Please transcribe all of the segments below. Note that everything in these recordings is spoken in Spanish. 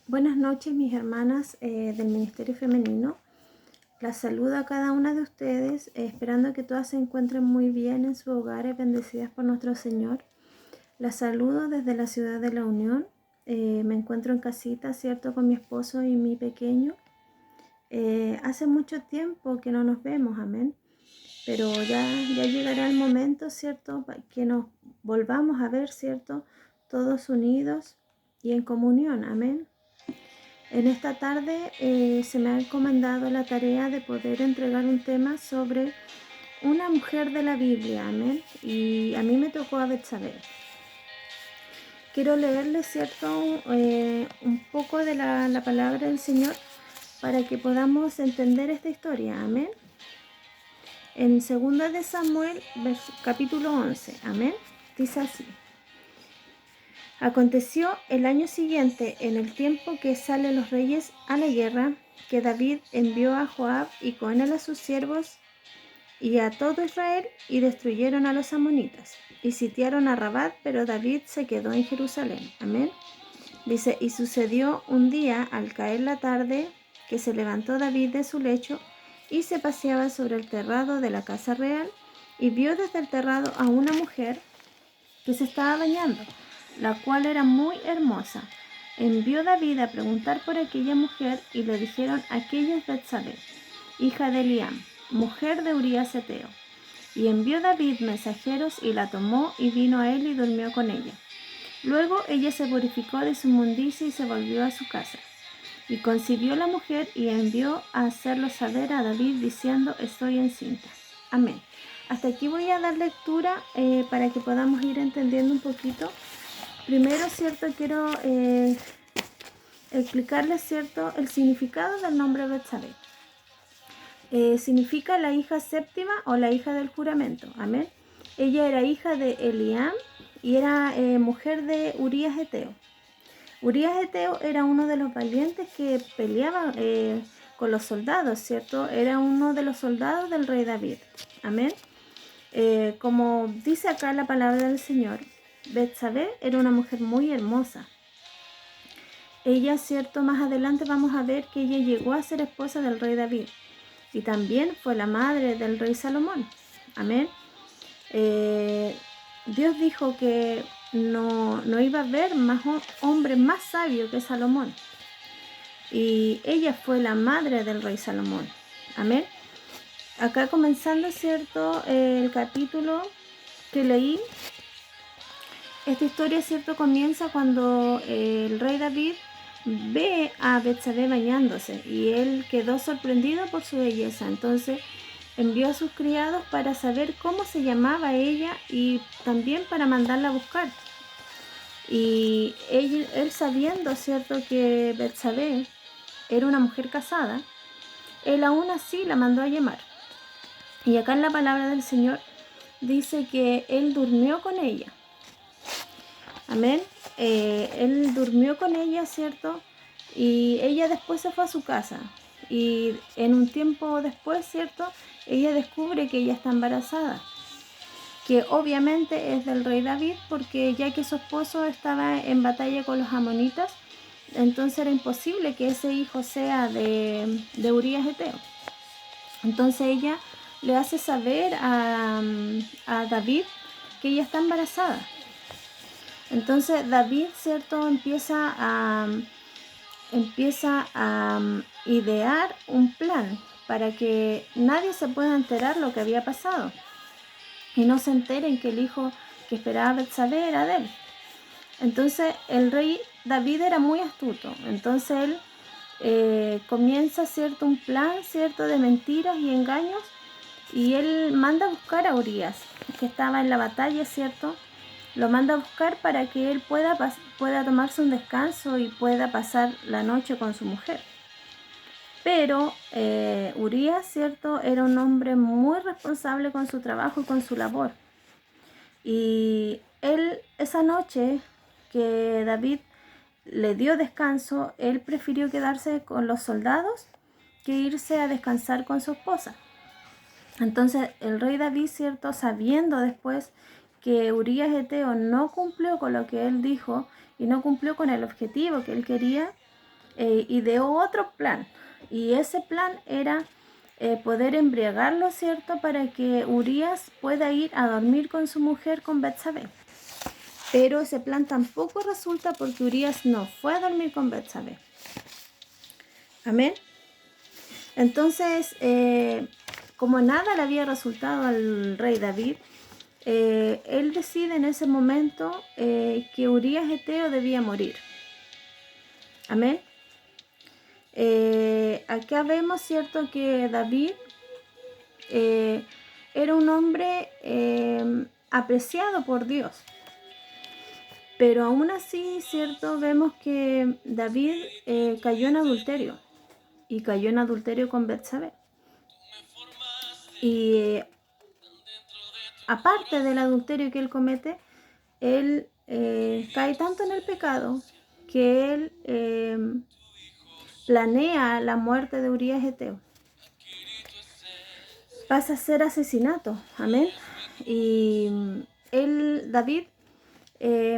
Buenas noches, mis hermanas del Ministerio Femenino. Las saludo a cada una de ustedes, esperando que todas se encuentren muy bien en sus hogares, bendecidas por nuestro Señor. Las saludo desde la ciudad de La Unión. Me encuentro en casita, ¿cierto?, con mi esposo y mi pequeño. Hace mucho tiempo que no nos vemos, amén. Pero ya llegará el momento, ¿cierto?, que nos volvamos a ver, ¿cierto?, todos unidos y en comunión, amén. En esta tarde se me ha encomendado la tarea de poder entregar un tema sobre una mujer de la Biblia, amén. Y a mí me tocó a Betsabé. Quiero leerles, ¿cierto?, un poco de la palabra del Señor para que podamos entender esta historia, amén. En 2 de Samuel, capítulo 11, amén, dice así. Aconteció el año siguiente, en el tiempo que salen los reyes a la guerra, que David envió a Joab y con él a sus siervos y a todo Israel, y destruyeron a los amonitas, y sitiaron a Rabat, pero David se quedó en Jerusalén. Amén. Dice, y sucedió un día, al caer la tarde, que se levantó David de su lecho, y se paseaba sobre el terrado de la casa real, y vio desde el terrado a una mujer que se estaba bañando, la cual era muy hermosa. Envió David a preguntar por aquella mujer, y le dijeron, aquella es Betsabé, hija de Eliam, mujer de Urías Heteo. Y envió David mensajeros, y la tomó, y vino a él, y durmió con ella. Luego ella se purificó de su inmundicia, y se volvió a su casa. Y concibió la mujer, y envió a hacerlo saber a David, diciendo, estoy encinta. Amén. Hasta aquí voy a dar lectura para que podamos ir entendiendo un poquito. Primero, ¿cierto?, quiero explicarles, ¿cierto?, el significado del nombre Betsabé. Significa la hija séptima o la hija del juramento. Amén. Ella era hija de Eliam y era mujer de Urías Heteo. Urías Heteo era uno de los valientes que peleaba con los soldados, ¿cierto? Era uno de los soldados del rey David. Amén. Como dice acá la palabra del Señor, Betsabé era una mujer muy hermosa. Ella, ¿cierto?, más adelante vamos a ver que ella llegó a ser esposa del rey David. Y también fue la madre del rey Salomón. Amén. Dios dijo que no iba a haber más hombre más sabio que Salomón. Y ella fue la madre del rey Salomón. Amén. Acá comenzando, ¿cierto?, el capítulo que leí, esta historia, ¿cierto?, comienza cuando el rey David ve a Betsabé bañándose y él quedó sorprendido por su belleza. Entonces envió a sus criados para saber cómo se llamaba ella y también para mandarla a buscar. Y él sabiendo, ¿cierto?, que Betsabé era una mujer casada, él aún así la mandó a llamar. Y acá en la palabra del Señor dice que él durmió con ella. Amén. Él durmió con ella, ¿cierto? Y ella después se fue a su casa. Y en un tiempo después, ¿cierto?, ella descubre que ella está embarazada. Que obviamente es del rey David, porque ya que su esposo estaba en batalla con los amonitas, entonces era imposible que ese hijo sea de Urías Heteo. Entonces ella le hace saber a David que ella está embarazada. Entonces David, ¿cierto?, empieza a idear un plan para que nadie se pueda enterar lo que había pasado y no se enteren que el hijo que esperaba Betsabé era de él. Entonces el rey David era muy astuto. Entonces él comienza, ¿cierto?, un plan, ¿cierto?, de mentiras y engaños, y él manda a buscar a Urías, que estaba en la batalla, ¿cierto? Lo manda a buscar para que él pueda tomarse un descanso y pueda pasar la noche con su mujer. Pero Urías, ¿cierto?, era un hombre muy responsable con su trabajo y con su labor. Y él, esa noche que David le dio descanso, él prefirió quedarse con los soldados que irse a descansar con su esposa. Entonces el rey David, ¿cierto?, sabiendo después que Urías Heteo no cumplió con lo que él dijo y no cumplió con el objetivo que él quería, ideó otro plan. Y ese plan era poder embriagarlo, ¿cierto? Para que Urías pueda ir a dormir con su mujer, con Betsabé. Pero ese plan tampoco resulta porque Urías no fue a dormir con Betsabé. Amén. Entonces, como nada le había resultado al rey David, él decide en ese momento que Urías Heteo debía morir. Amén. Acá vemos, ¿cierto?, que David era un hombre apreciado por Dios. Pero aún así, ¿cierto?, vemos que David cayó en adulterio. Y cayó en adulterio con Betsabé. Y aparte del adulterio que él comete, él cae tanto en el pecado que él planea la muerte de Urías Heteo. Pasa a ser asesinato, amén. Y David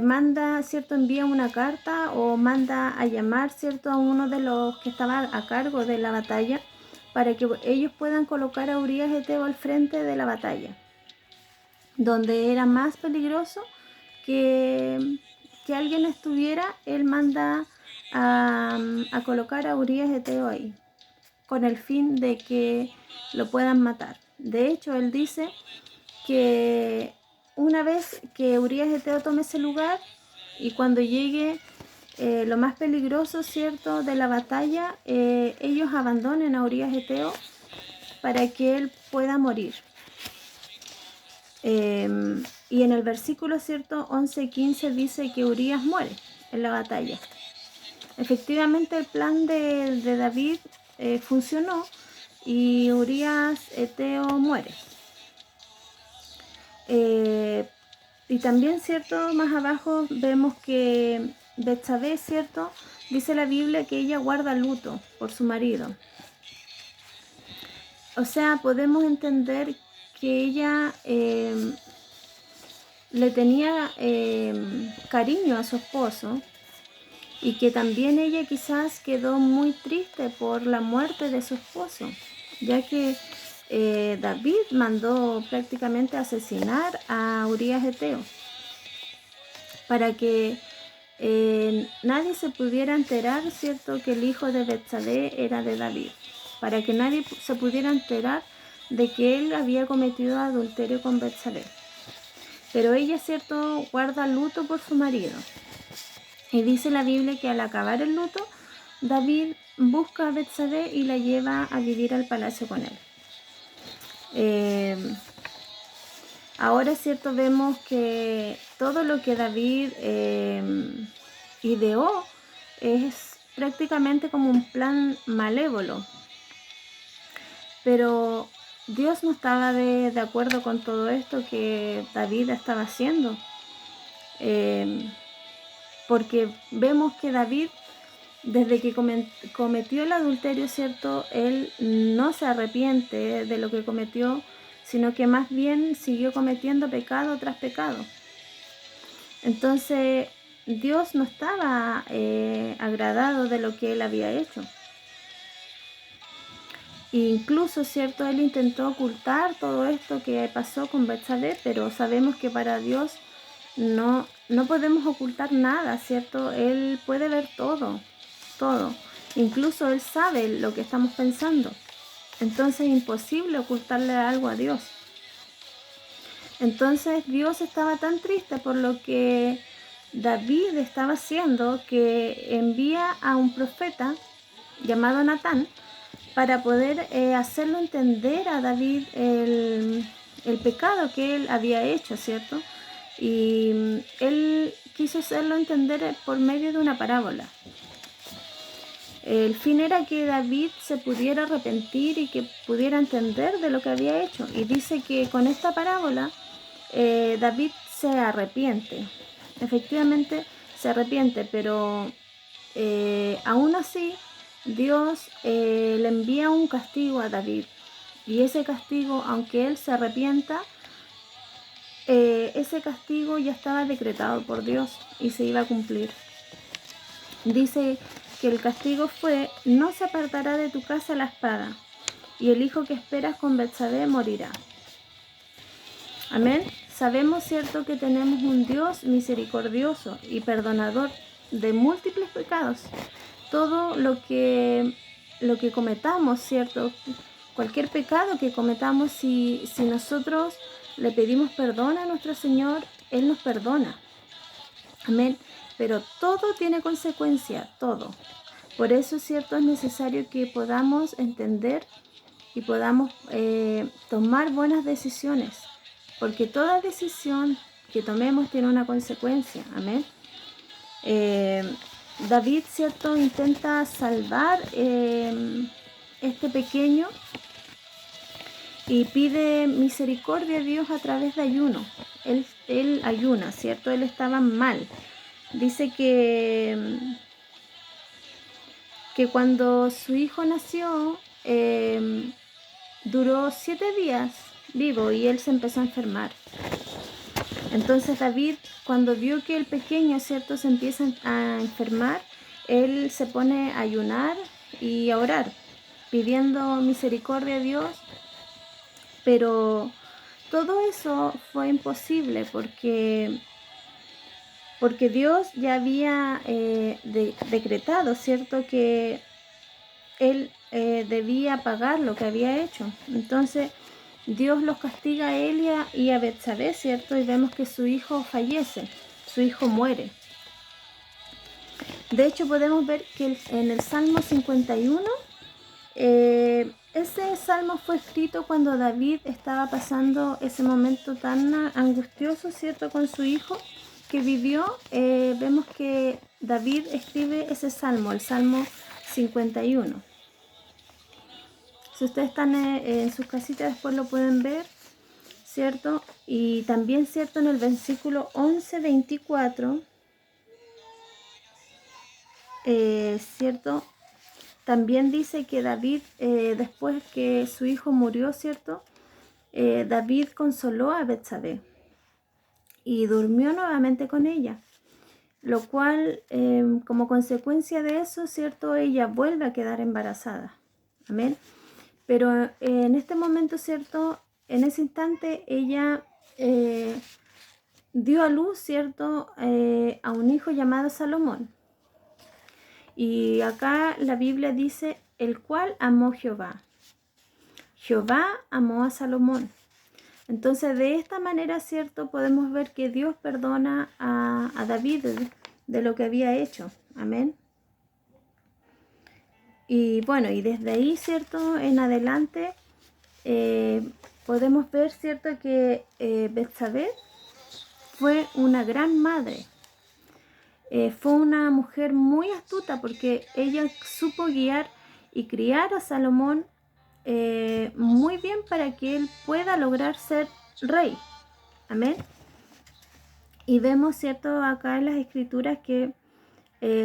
manda, ¿cierto?, envía una carta o manda a llamar, ¿cierto?, a uno de los que estaba a cargo de la batalla para que ellos puedan colocar a Urías Heteo al frente de la batalla, donde era más peligroso que alguien estuviera. Él manda a colocar a Urías Heteo ahí, con el fin de que lo puedan matar. De hecho, él dice que una vez que Urías Heteo tome ese lugar y cuando llegue lo más peligroso, ¿cierto?, de la batalla, ellos abandonen a Urías Heteo para que él pueda morir. Y en el versículo, ¿cierto?, 11 y 15 dice que Urías muere en la batalla. Efectivamente, el plan de David funcionó y Urías Heteo muere. Y también, ¿cierto?, más abajo vemos que Betsabé, ¿cierto?, dice la Biblia que ella guarda luto por su marido. O sea, podemos entender que ella le tenía cariño a su esposo y que también ella quizás quedó muy triste por la muerte de su esposo, ya que David mandó prácticamente asesinar a Urías Heteo para que nadie se pudiera enterar, ¿cierto?, que el hijo de Betsabé era de David, para que nadie se pudiera enterar de que él había cometido adulterio con Betsabé. Pero ella, ¿cierto?, guarda luto por su marido. Y dice la Biblia que al acabar el luto, David busca a Betsabé y la lleva a vivir al palacio con él. Ahora, ¿cierto?, vemos que todo lo que David ideó es prácticamente como un plan malévolo. Pero Dios no estaba de acuerdo con todo esto que David estaba haciendo. Porque vemos que David, desde que cometió el adulterio, ¿cierto?, él no se arrepiente de lo que cometió, sino que más bien siguió cometiendo pecado tras pecado. Entonces, Dios no estaba agradado de lo que él había hecho. Incluso, ¿cierto?, él intentó ocultar todo esto que pasó con Betsabé, pero sabemos que para Dios no podemos ocultar nada, ¿cierto? Él puede ver todo. Incluso Él sabe lo que estamos pensando. Entonces es imposible ocultarle algo a Dios. Entonces Dios estaba tan triste por lo que David estaba haciendo que envía a un profeta llamado Natán para poder hacerlo entender a David el pecado que él había hecho, ¿cierto? Y él quiso hacerlo entender por medio de una parábola. El fin era que David se pudiera arrepentir y que pudiera entender de lo que había hecho. Y dice que con esta parábola David se arrepiente. Efectivamente se arrepiente, pero aún así Dios le envía un castigo a David. Y ese castigo, aunque él se arrepienta, ese castigo ya estaba decretado por Dios y se iba a cumplir. Dice que el castigo fue: no se apartará de tu casa la espada, y el hijo que esperas con Betsabé morirá. Amén. Sabemos, cierto, que tenemos un Dios misericordioso y perdonador de múltiples pecados. Todo lo que cometamos, cierto, cualquier pecado que cometamos, si nosotros le pedimos perdón a nuestro Señor, Él nos perdona. Amén. Pero todo tiene consecuencia, todo. Por eso, cierto, es necesario que podamos entender y podamos tomar buenas decisiones, porque toda decisión que tomemos tiene una consecuencia. Amén. David, cierto, intenta salvar este pequeño y pide misericordia a Dios a través de ayuno. Él ayuna, cierto, él estaba mal. Dice que cuando su hijo nació, duró 7 días vivo y él se empezó a enfermar. Entonces David, cuando vio que el pequeño, cierto, se empieza a enfermar, él se pone a ayunar y a orar, pidiendo misericordia a Dios. Pero todo eso fue imposible porque Dios ya había decretado, cierto, que él debía pagar lo que había hecho. Entonces Dios los castiga a él y a Betsabé, cierto, y vemos que su hijo fallece, su hijo muere. De hecho, podemos ver que en el Salmo 51, ese salmo fue escrito cuando David estaba pasando ese momento tan angustioso, cierto, con su hijo que vivió. Vemos que David escribe ese salmo, el Salmo 51. Si ustedes están en sus casitas, después lo pueden ver, ¿cierto? Y también, ¿cierto? En el versículo 11-24, ¿cierto? También dice que David, después que su hijo murió, ¿cierto? David consoló a Betsabé y durmió nuevamente con ella, lo cual, como consecuencia de eso, ¿cierto? Ella vuelve a quedar embarazada. Amén. Pero en este momento, ¿cierto? En ese instante ella dio a luz, ¿cierto? A un hijo llamado Salomón. Y acá la Biblia dice: el cual amó Jehová. Jehová amó a Salomón. Entonces, de esta manera, ¿cierto? Podemos ver que Dios perdona a David de lo que había hecho. Amén. Y bueno, y desde ahí, ¿cierto? En adelante podemos ver, ¿cierto? Que Betsabé fue una gran madre. Fue una mujer muy astuta porque ella supo guiar y criar a Salomón muy bien para que él pueda lograr ser rey. Amén. Y vemos, ¿cierto? Acá en las escrituras que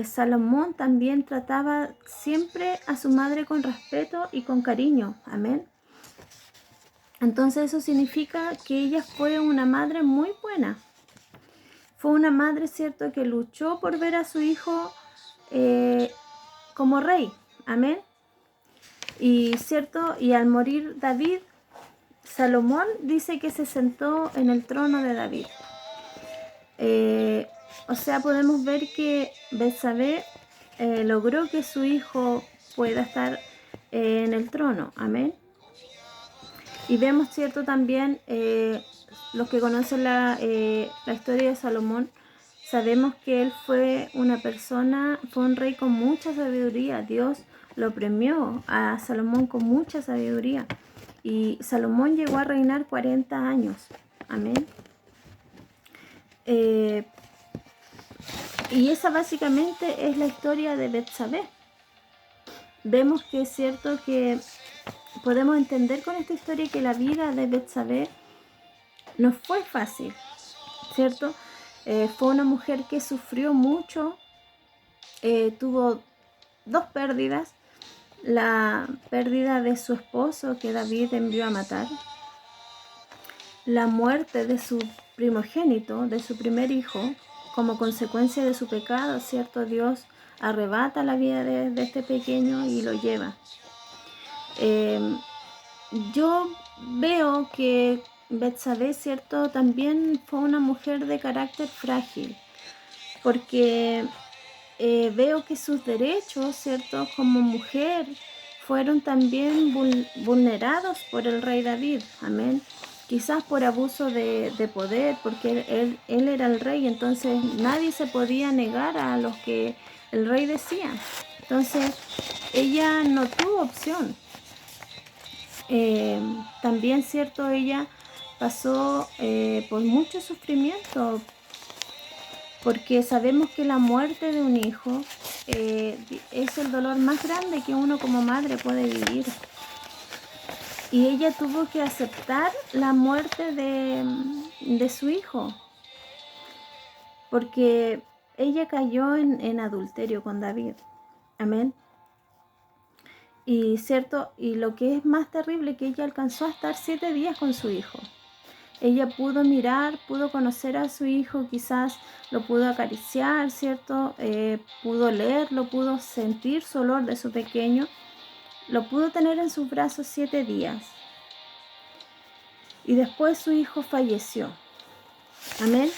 Salomón también trataba siempre a su madre con respeto y con cariño. Amén. Entonces eso significa que ella fue una madre muy buena. Fue una madre, ¿cierto?, que luchó por ver a su hijo como rey. Amén. Y, ¿cierto? Y al morir David, Salomón dice que se sentó en el trono de David. O sea, podemos ver que Betsabé logró que su hijo pueda estar en el trono. Amén. Y vemos, ¿cierto? También los que conocen la historia de Salomón, sabemos que él fue un rey con mucha sabiduría. Dios lo premió a Salomón con mucha sabiduría. Y Salomón llegó a reinar 40 años. Amén. Y esa básicamente es la historia de Betsabé. Vemos que es cierto que podemos entender con esta historia que la vida de Betsabé no fue fácil, ¿cierto? Fue una mujer que sufrió mucho, tuvo 2 pérdidas: la pérdida de su esposo que David envió a matar, la muerte de su primogénito, de su primer hijo, como consecuencia de su pecado, ¿cierto? Dios arrebata la vida de este pequeño y lo lleva. Yo veo que Betsabé, ¿cierto?, también fue una mujer de carácter frágil, porque veo que sus derechos, ¿cierto?, como mujer, fueron también vulnerados por el rey David, amén. Quizás por abuso de poder, porque él era el rey, entonces nadie se podía negar a lo que el rey decía. Entonces ella no tuvo opción. También, ¿cierto?, ella pasó por mucho sufrimiento, porque sabemos que la muerte de un hijo es el dolor más grande que uno como madre puede vivir. Y ella tuvo que aceptar la muerte de su hijo, porque ella cayó en adulterio con David. Amén. Y cierto, y lo que es más terrible, que ella alcanzó a estar 7 días con su hijo. Ella pudo mirar, pudo conocer a su hijo, quizás lo pudo acariciar, ¿cierto? Pudo leerlo, pudo sentir su olor de su pequeño. Lo pudo tener en sus brazos 7 días. Y después su hijo falleció. Amén.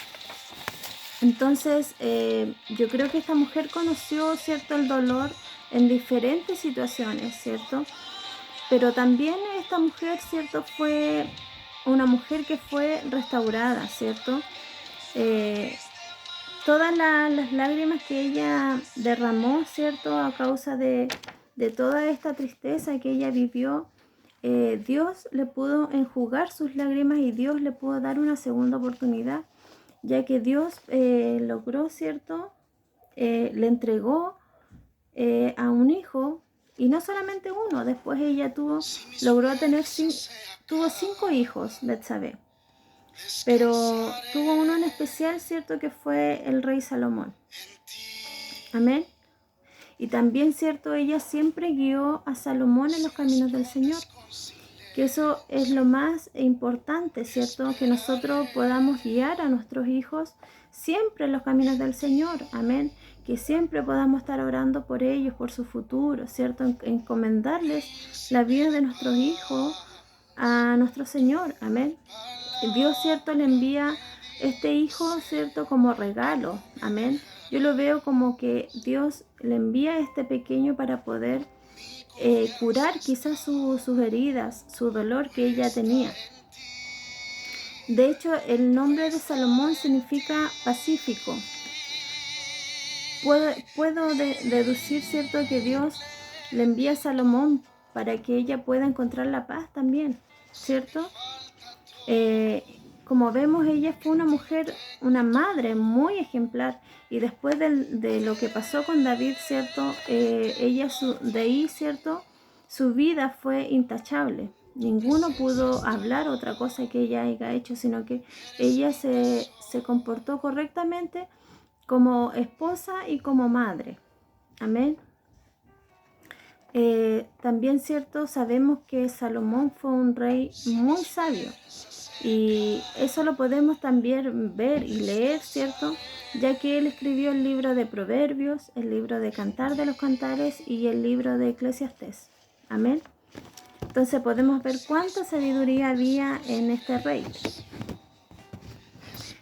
Entonces, yo creo que esta mujer conoció, ¿cierto?, el dolor en diferentes situaciones, ¿cierto? Pero también esta mujer, ¿cierto?, fue una mujer que fue restaurada, ¿cierto? Todas las lágrimas que ella derramó, ¿cierto?, a causa de toda esta tristeza que ella vivió, Dios le pudo enjugar sus lágrimas y Dios le pudo dar una segunda oportunidad, ya que Dios logró, ¿cierto?, le entregó a un hijo, y no solamente uno, después ella logró tener tuvo 5 hijos, Betsabé, pero tuvo uno en especial, ¿cierto?, que fue el rey Salomón. Amén. Y también, ¿cierto?, ella siempre guió a Salomón en los caminos del Señor, que eso es lo más importante, ¿cierto?, que nosotros podamos guiar a nuestros hijos siempre en los caminos del Señor. Amén. Que siempre podamos estar orando por ellos, por su futuro, ¿cierto?, encomendarles la vida de nuestros hijos a nuestro Señor. Amén. Dios, ¿cierto?, le envía este hijo, ¿cierto?, como regalo. Amén. Yo lo veo como que Dios le envía a este pequeño para poder curar quizás sus heridas, su dolor que ella tenía. De hecho, el nombre de Salomón significa pacífico. Puedo deducir, ¿cierto?, que Dios le envía a Salomón para que ella pueda encontrar la paz también, ¿cierto? Como vemos, ella fue una mujer, una madre muy ejemplar, y después de lo que pasó con David, ¿cierto?, ella de ahí, ¿cierto?, su vida fue intachable. Ninguno pudo hablar otra cosa que ella haya hecho, sino que ella se comportó correctamente como esposa y como madre. Amén. También, ¿cierto?, sabemos que Salomón fue un rey muy sabio, y eso lo podemos también ver y leer, ¿cierto?, ya que él escribió el libro de Proverbios, el libro de Cantar de los Cantares y el libro de Eclesiastés. Amén. Entonces podemos ver cuánta sabiduría había en este rey.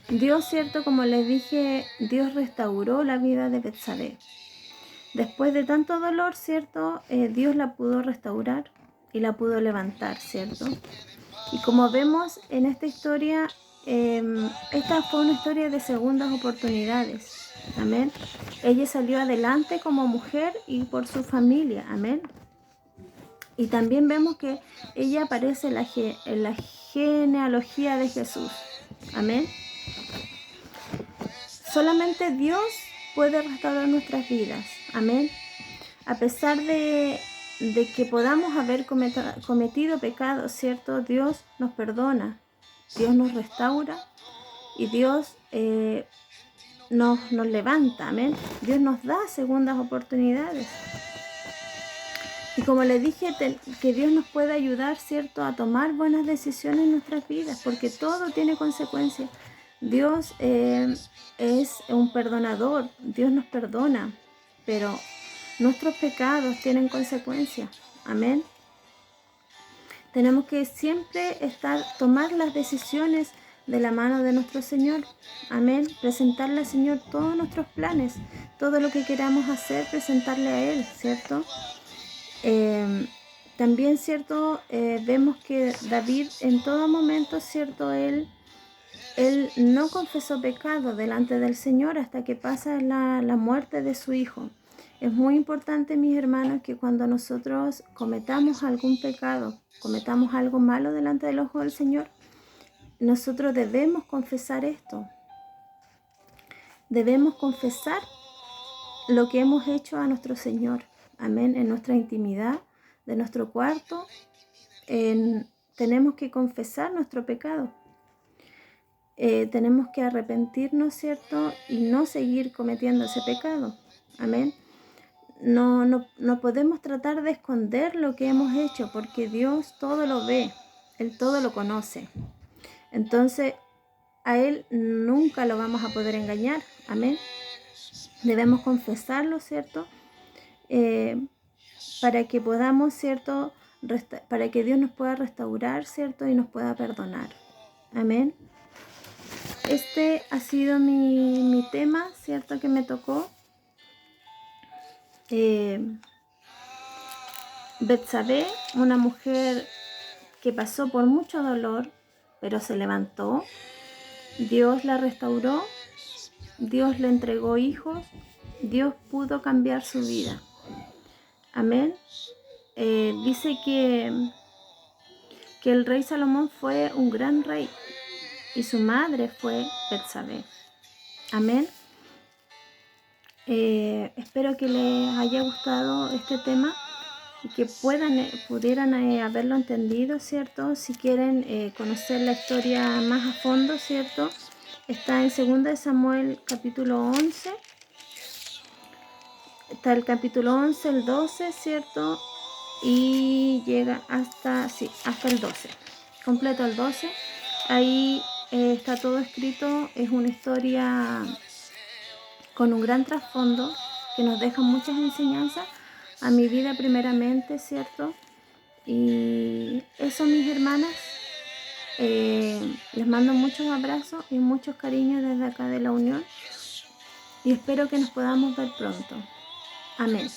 Dios, ¿cierto?, como les dije, Dios restauró la vida de Betsabé. Después de tanto dolor, ¿cierto?, Dios la pudo restaurar y la pudo levantar, ¿cierto? Y como vemos en esta historia, esta fue una historia de segundas oportunidades. Amén. Ella salió adelante como mujer y por su familia. Amén. Y también vemos que ella aparece en la genealogía de Jesús. Amén. Solamente Dios puede restaurar nuestras vidas. Amén. A pesar de que podamos haber cometido pecados, ¿cierto?, Dios nos perdona, Dios nos restaura y Dios nos levanta. Amén. Dios nos da segundas oportunidades. Y como les dije, que Dios nos puede ayudar, ¿cierto?, a tomar buenas decisiones en nuestras vidas, porque todo tiene consecuencias. Dios es un perdonador, Dios nos perdona. pero nuestros pecados tienen consecuencias. Amén. Tenemos que siempre tomar las decisiones de la mano de nuestro Señor. Amén. Presentarle al Señor todos nuestros planes, todo lo que queramos hacer, presentarle a Él, ¿cierto? También, ¿cierto? Vemos que David en todo momento, ¿cierto? Él no confesó pecado delante del Señor hasta que pasa la muerte de su hijo. Es muy importante, mis hermanos, que cuando nosotros cometamos algún pecado, cometamos algo malo delante del ojo del Señor, nosotros debemos confesar esto. Debemos confesar lo que hemos hecho a nuestro Señor. Amén. En nuestra intimidad de nuestro cuarto, tenemos que confesar nuestro pecado. Tenemos que arrepentirnos, ¿cierto? Y no seguir cometiendo ese pecado. Amén. No podemos tratar de esconder lo que hemos hecho, porque Dios todo lo ve, Él todo lo conoce. Entonces, a Él nunca lo vamos a poder engañar. Amén. Debemos confesarlo, ¿cierto? Para que podamos, ¿cierto? Para que Dios nos pueda restaurar, ¿cierto? Y nos pueda perdonar. Amén. Este ha sido mi tema, ¿cierto? Que me tocó. Betsabé, una mujer que pasó por mucho dolor, pero se levantó. Dios la restauró, Dios le entregó hijos, Dios pudo cambiar su vida. Amén. Dice que el rey Salomón fue un gran rey y su madre fue Betsabé. Amén. Espero que les haya gustado este tema y que pudieran haberlo entendido, ¿cierto? Si quieren conocer la historia más a fondo, ¿cierto? Está en 2 Samuel capítulo 11. Está el capítulo 11, el 12, ¿cierto? Y llega hasta el 12. Completo el 12. Ahí está todo escrito. Es una historia con un gran trasfondo que nos deja muchas enseñanzas a mi vida primeramente, ¿cierto? Y eso, mis hermanas, les mando muchos abrazos y muchos cariños desde acá de la Unión y espero que nos podamos ver pronto. Amén.